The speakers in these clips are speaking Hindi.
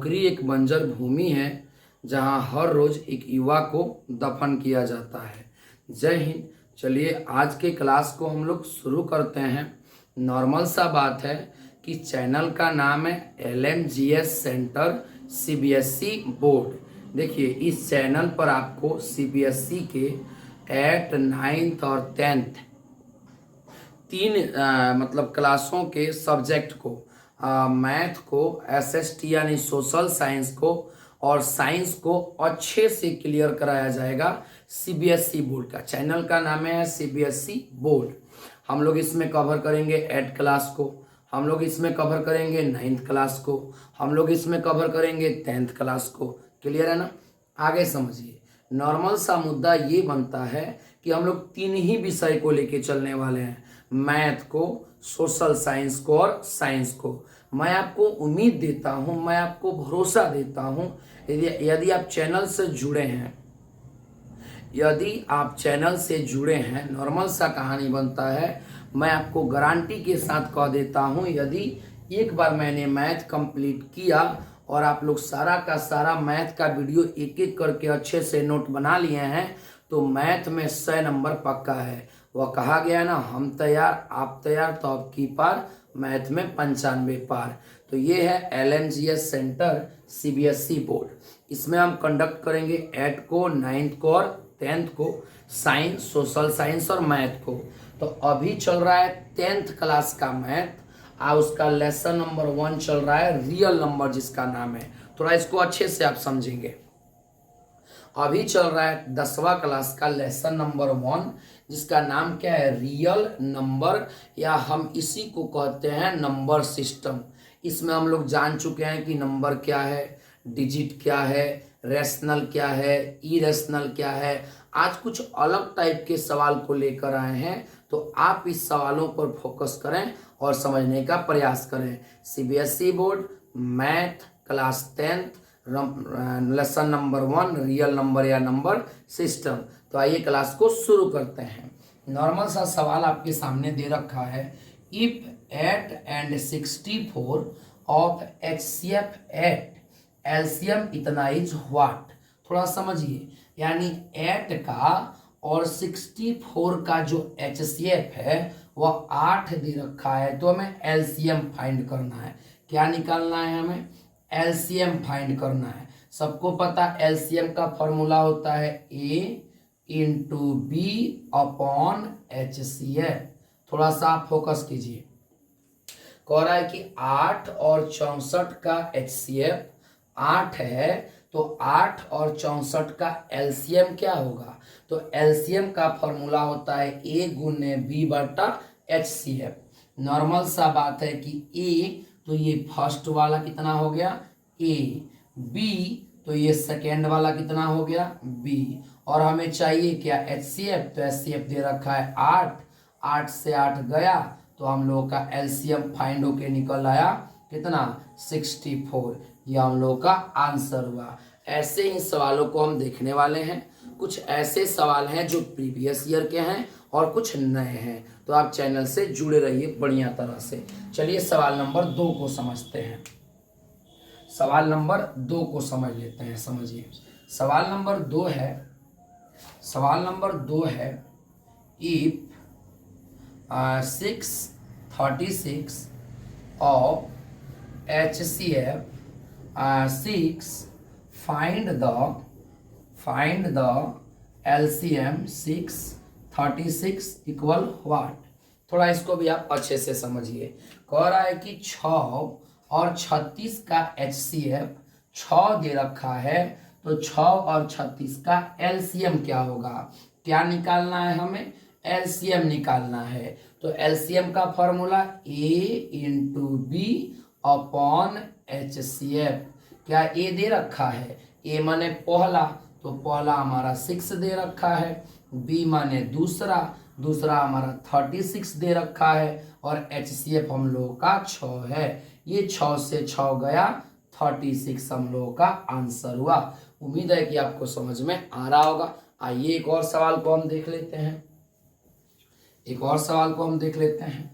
नौकरी एक बंजर भूमि है जहां हर रोज एक युवा को दफन किया जाता है। जय हिंद। चलिए आज के क्लास को हम लोग शुरू करते हैं। नॉर्मल सा बात है कि चैनल का नाम है LMGS सेंटर CBSE बोर्ड। देखिए इस चैनल पर आपको CBSE के 8, 9 और 10 तीन मतलब क्लासों के सब्जेक्ट को, मैथ को, SST यानी सोशल साइंस को और साइंस को अच्छे से क्लियर कराया जाएगा। CBSE बोर्ड का चैनल का नाम है CBSE बोर्ड। हम लोग इसमें कवर करेंगे 8 क्लास को, हम लोग इसमें कवर करेंगे 9th क्लास को, हम लोग इसमें कवर करेंगे 10th क्लास को। क्लियर है ना? आगे समझिए। नॉर्मल सा मुद्दा ये बनता है कि हम लोग 3 ही विषय को लेके चलने वाले हैं, मैथ को, सोशल साइंस को और साइंस को। मैं आपको उम्मीद देता हूं, मैं आपको भरोसा देता हूं, यदि आप चैनल से जुड़े हैं, यदि आप चैनल से जुड़े हैं, नॉर्मल सा कहानी बनता है। मैं आपको गारंटी के साथ कह देता हूं, यदि एक बार मैंने मैथ कंप्लीट किया और आप लोग सारा का सारा मैथ का वीडियो एक एक करके अच्छे से नोट बना लिए हैं तो मैथ में 100 नंबर पक्का है। वह कहा गया ना, हम तैयार आप तैयार तो अब की पार, मैथ में 95 पार। तो ये है LMGS सेंटर CBSE बोर्ड। इसमें हम कंडक्ट करेंगे 8 को, 9th को और 10th को, साइंस, सोशल साइंस और मैथ को। तो अभी चल रहा है 10th क्लास का मैथ, उसका लेसन नंबर 1 चल रहा है, रियल नंबर जिसका नाम है। थोड़ा इसको अच्छे से आप समझेंगे। अभी चल रहा है 10वां क्लास का लेसन नंबर 1 जिसका नाम क्या है, रियल नंबर, या हम इसी को कहते हैं नंबर सिस्टम। इसमें हम लोग जान चुके हैं कि नंबर क्या है, डिजिट क्या है, रेशनल क्या है, इरेशनल क्या है। आज कुछ अलग टाइप के सवाल को लेकर आए हैं, तो आप इस सवालों पर फोकस करें और समझने का प्रयास करें। CBSE board, math class 10th, lesson number 1, real number या नंबर सिस्टम। तो आइए क्लास को शुरू करते हैं। नॉर्मल सा सवाल आपके सामने दे रखा है, if 8 and 64 of HCF 8 LCM इतना इज व्हाट। थोड़ा समझिए, यानी 8 का और 64 का जो HCF है वह 8 दे रखा है, तो हमें LCM फाइंड करना है। क्या निकालना है? हमें LCM फाइंड करना है। सबको पता LCM का फॉर्मूला होता है A into B upon HCF। थोड़ा सा आप फोकस कीजिए। कह रहा है कि 8 और 64 का HCF 8 है, तो 8 और 64 का LCM क्या होगा? तो LCM का फॉर्मूला होता है A गुने B बटा HCF। नॉर्मल सा बात है कि A तो ये फर्स्ट वाला कितना हो गया A, B तो ये सेकेंड वाला कितना हो गया B, और हमें चाहिए क्या HCF, तो HCF दे रखा है 8, 8 से 8 गया तो हम लोगों का LCM फाइंड होके निकल आया कितना 64। ये हम लोगों का आंसर हुआ। ऐसे ही सवालों को हम देखने वाले हैं। कुछ ऐसे सवाल हैं जो प्रीवियस ईयर के हैं और कुछ नए हैं, तो आप चैनल से जुड़े रहिए बढ़िया तरह से। चलिए सवाल नंबर 2 को समझते हैं। सवाल नंबर 2 को समझ लेते हैं। समझिए, सवाल नंबर 2 है, सवाल नंबर 2 है, if 636 of HCF 6 find the LCM 636 equal what. थोड़ा इसको भी आप अच्छे से समझिए। कह रहा है कि 6 और 36 का HCF 6 दे रखा है, तो 6 और 36 का LCM क्या होगा? क्या निकालना है? हमें LCM निकालना है। तो LCM का formula A into B upon HCF। क्या A दे रखा है? A माने पहला, तो पहला हमारा 6 दे रखा है, B माने दूसरा, दूसरा हमारा 36 दे रखा है, और HCF हम लोगों का 6 है। ये 6 से 6 गया, 36 हम लोगों का आंसर हुआ। उम्मीद है कि आपको समझ में आ रहा होगा। आइए एक और सवाल को हम देख लेते हैं। एक और सवाल को हम देख लेते हैं।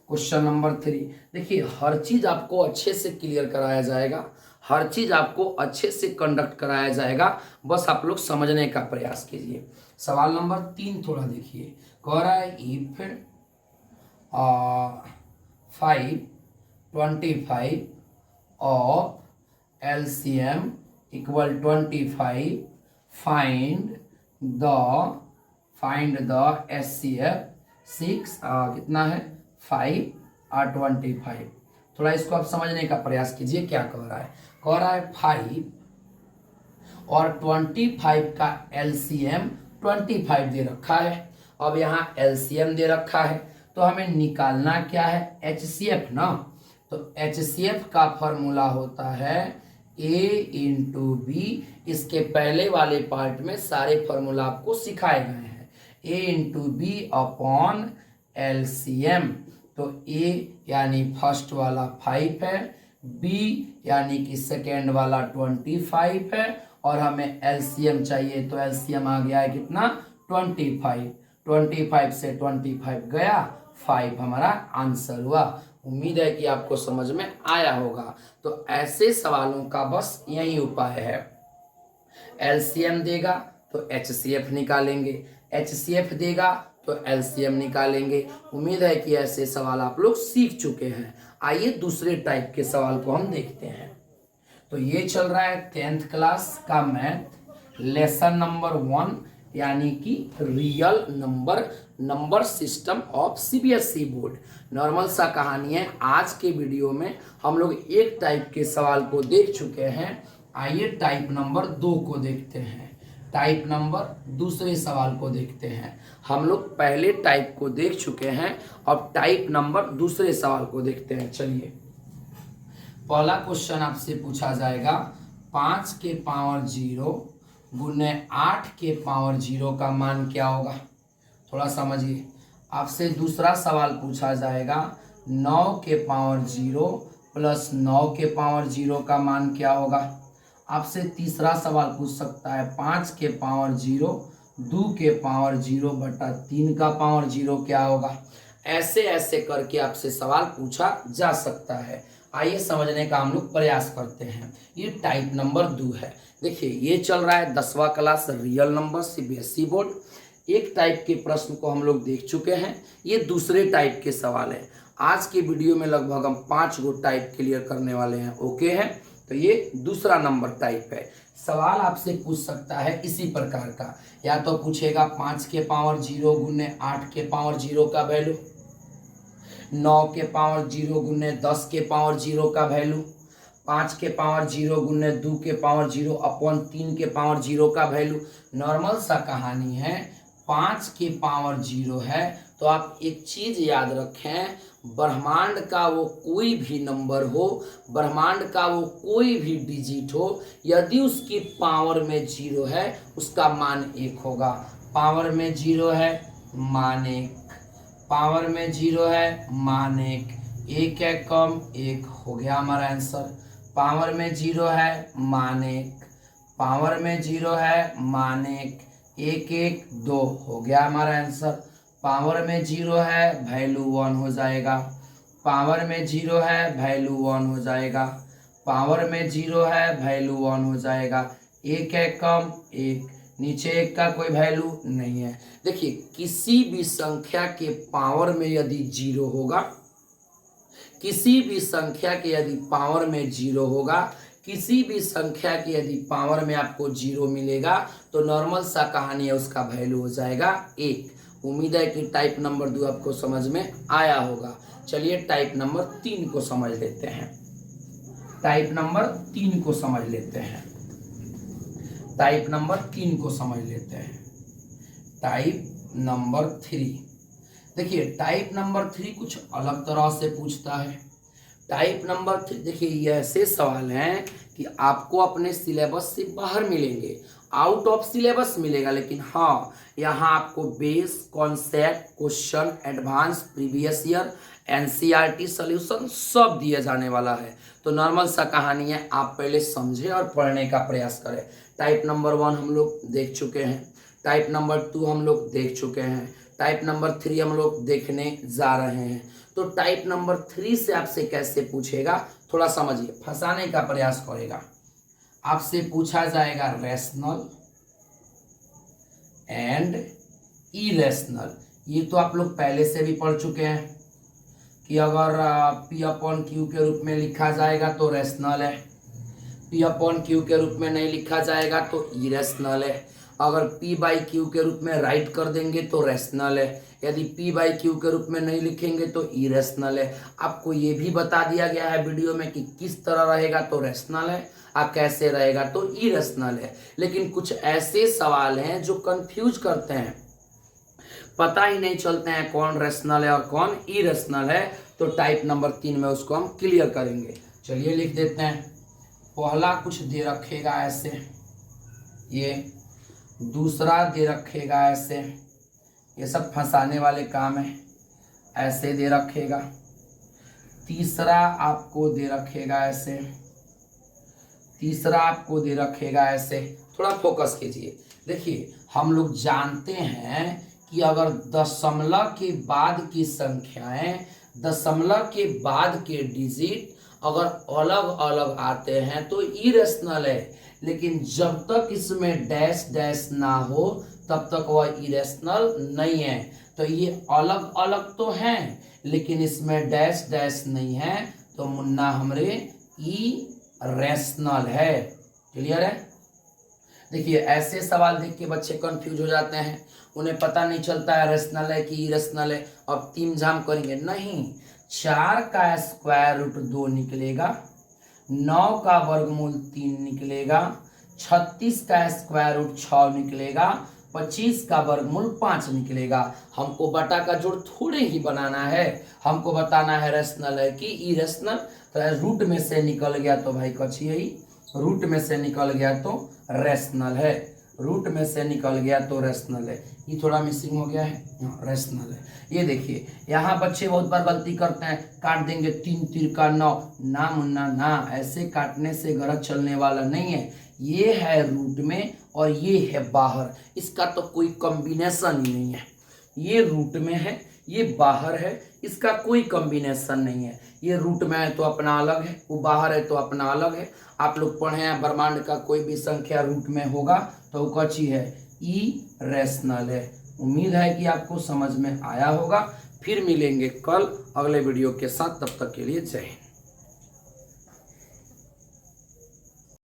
Question number 3। देखिए हर चीज आपको अच्छे से क्लियर कराया जाएगा, हर चीज़ आपको अच्छे से कंडक्ट कराया जाएगा, बस आप लोग समझने का प्रयास कीजिए। सवाल नंबर 3 थोड़ा देखिए, कह रहा है if 525 of LCM equal 25, find the HCF 6 कितना है 5 और 25। थोड़ा इसको आप समझने का प्रयास कीजिए, क्या कह रहा है। कह रहा है 5 और 25 का LCM 25 दे रखा है। अब यहाँ LCM दे रखा है तो हमें निकालना क्या है, HCF ना। तो HCF का फॉर्मूला होता है A इंटू बी। इसके पहले वाले पार्ट में सारे फॉर्मूला आपको सिखाए गए हैं। A into B upon LCM। तो A यानी फर्स्ट वाला 5 है, B यानी कि सेकेंड वाला 25 है, और हमें LCM चाहिए तो LCM आ गया है कितना 25। 25 से 25 गया, 5 हमारा आंसर हुआ। उम्मीद है कि आपको समझ में आया होगा। तो ऐसे सवालों का बस यही उपाय है, LCM देगा तो HCF निकालेंगे, HCF देगा तो LCM निकालेंगे। उम्मीद है कि ऐसे सवाल आप लोग सीख चुके हैं। आइए दूसरे टाइप के सवाल को हम देखते हैं। तो ये चल रहा है 10th क्लास का मैथ लेसन नंबर 1, यानी कि real number system of CBSE board. Normal सा कहानी है। आज के वीडियो में हम लोग एक टाइप के सवाल को देख चुके हैं। आइए टाइप नंबर 2 को देखते हैं। टाइप नंबर दूसरे सवाल को देखते हैं। हम लोग पहले टाइप को देख चुके हैं, अब टाइप नंबर दूसरे सवाल को देखते हैं। चलिए, पहला क्वेश्चन आपसे पूछा जाएगा 5 के पावर 0 गुने 8 के पावर 0 का मान क्या होगा। थोड़ा समझिए। आपसे दूसरा सवाल पूछा जाएगा 9 के पावर 0 प्लस 9 के पावर 0 का मान क्या होगा। आपसे तीसरा सवाल पूछ सकता है 5 के पावर 0 2 के पावर 0 बटा 3 का पावर 0 क्या होगा। ऐसे ऐसे करके आपसे सवाल पूछा जा सकता है। आइए समझने का हम लोग प्रयास करते हैं। ये टाइप नंबर 2 है। देखिए, ये चल रहा है 10वां class real number CBSE board. एक टाइप के प्रश्न को हम लोग देख चुके हैं, ये दूसरे टाइप के सवाल है। आज के वीडियो में लगभग हम 5 गो टाइप क्लियर करने वाले हैं। ओके है, तो ये दूसरा नंबर टाइप है। सवाल आपसे पूछ सकता है इसी प्रकार का, या तो पूछेगा 5 के पावर 0 गुने 8 के पावर 0 का वैल्यू, 9 के पावर 0 गुने 10 के पावर 0 का वैल्यू, 5 के पावर 0 गुने 2 के पावर 0 अपॉन 3 के पावर 0 का वैल्यू। नॉर्मल सा कहानी है। 5 के पावर 0 है तो आप एक चीज याद रखें, ब्रह्मांड का वो कोई भी नंबर हो, ब्रह्मांड का वो कोई भी डिजिट हो, यदि उसकी पावर में 0 है उसका मान 1 होगा। पावर में 0 है मान 1, पावर में 0 है मान 1, 1 है कम 1 हो गया हमारा आंसर। पावर में 0 है मान 1, पावर में 0 है मान 1, 1 1 2 हो गया हमारा आंसर। पावर में 0 है वैल्यू 1 हो जाएगा, पावर में 0 है वैल्यू 1 हो जाएगा, पावर में 0 है वैल्यू 1 हो जाएगा। 1 है कम 1, नीचे 1 का कोई वैल्यू नहीं है। देखिए, किसी भी संख्या के पावर में यदि 0 होगा, किसी भी संख्या के यदि पावर में 0 होगा, किसी भी संख्या की यदि पावर में आपको 0 मिलेगा तो नॉर्मल सा कहानी है, उसका वैल्यू हो जाएगा 1। उम्मीद है कि टाइप नंबर 2 आपको समझ में आया होगा। चलिए टाइप नंबर 3 को समझ लेते हैं। टाइप नंबर 3 को समझ लेते हैं। टाइप नंबर 3 को समझ लेते हैं। Type number 3। देखिए, टाइप नंबर 3 कुछ अलग तरह से पूछता है। टाइप नंबर 3 देखिए, ये ऐसे सवाल हैं कि आपको अपने सिलेबस से बाहर मिलेंगे, आउट ऑफ सिलेबस मिलेगा, लेकिन हाँ, यहाँ आपको base, concept, question, advance, previous year, NCERT solution सब दिया जाने वाला है। तो नॉर्मल सा कहानी है, आप पहले समझें और पढ़ने का प्रयास करें। टाइप नंबर 1 हम लोग देख चुके हैं, टाइप नंबर 2 हम लोग देख चुके हैं, टाइप नंबर 3 हम लोग देखने जा रहे हैं। तो टाइप नंबर 3 से आपसे कैसे पूछेगा, थोड़ा समझिए, फंसाने का प्रयास करेगा। आपसे पूछा जाएगा रैशनल एंड इरेशनल। ये तो आप लोग पहले से भी पढ़ चुके हैं कि अगर P अपॉन Q के रूप में लिखा जाएगा तो रैशनल है, P अपॉन Q के रूप में नहीं लिखा जाएगा तो इरेशनल है। अगर P बाई Q के रूप में राइट कर देंगे तो रैशनल है, यदि P बाई Q के रूप में नहीं लिखेंगे तो इरेशनल है। आपको ये भी बता दिया गया है वीडियो में कि किस तरह रहेगा तो रैशनल है और कैसे रहेगा तो इरेशनल है। लेकिन कुछ ऐसे सवाल हैं जो कंफ्यूज करते हैं, पता ही नहीं चलते हैं कौन रैशनल है और कौन इरेशनल है। तो टाइप नंबर 3 में उसको हम क्लियर करेंगे। चलिए लिख देते हैं। पहला कुछ दे रखेगा ऐसे, ये दूसरा दे रखेगा ऐसे, ये सब फंसाने वाले काम है, ऐसे दे रखेगा। तीसरा आपको दे रखेगा ऐसे, तीसरा आपको दे रखेगा ऐसे। थोड़ा फोकस कीजिए। देखिए हम लोग जानते हैं कि अगर दशमलव के बाद की संख्याएं, दशमलव के बाद के डिजिट अगर अलग अलग आते हैं तो इरेशनल है, लेकिन जब तक इसमें डैश डैश ना हो तब तक वह इरेशनल नहीं है। तो ये अलग अलग तो हैं लेकिन इसमें डैश डैश नहीं है, तो मुन्ना हमरे इरेशनल है। क्लियर है? देखिए ऐसे सवाल देख के बच्चे कंफ्यूज हो जाते हैं, उन्हें पता नहीं चलता है रैशनल है कि इरेशनल है। अब तीन जाम करेंगे नहीं, 4 का स्क्वायर रूट 2 निकलेगा, 9 का वर्गमूल 3 निकलेगा, 36 का स्क्वायर रूट 6 निकलेगा, 25 का वर्गमूल 5 निकलेगा। हमको बटा का जोड़ थोड़े ही बनाना है, हमको बताना है रैशनल है कि इरेशनल। तो रूट में से निकल गया तो भाई कछिए ही, रूट में से निकल गया तो रैशनल है, रूट में से निकल गया तो रैशनल है। ये थोड़ा मिसिंग हो गया है, रैशनल है। ये देखिए यहाँ बच्चे बहुत बार गलती करते हैं, काट देंगे 3 तिरका 9, ना मुन्ना ना, ऐसे काटने से गलत चलने वाला नहीं है। ये है रूट में और ये है बाहर, इसका तो कोई कॉम्बिनेशन ही नहीं है। ये रूट में है, ये बाहर है, इसका कोई कॉम्बिनेशन नहीं है। ये रूट में है तो अपना अलग है, वो बाहर है तो अपना अलग है। आप लोग पढ़े हैं ब्रह्मांड का कोई भी संख्या रूट में होगा तो वो कची है, इरेशनल है। उम्मीद है कि आपको समझ में आया होगा। फिर मिलेंगे कल अगले वीडियो के साथ, तब तक के लिए जय हिंद।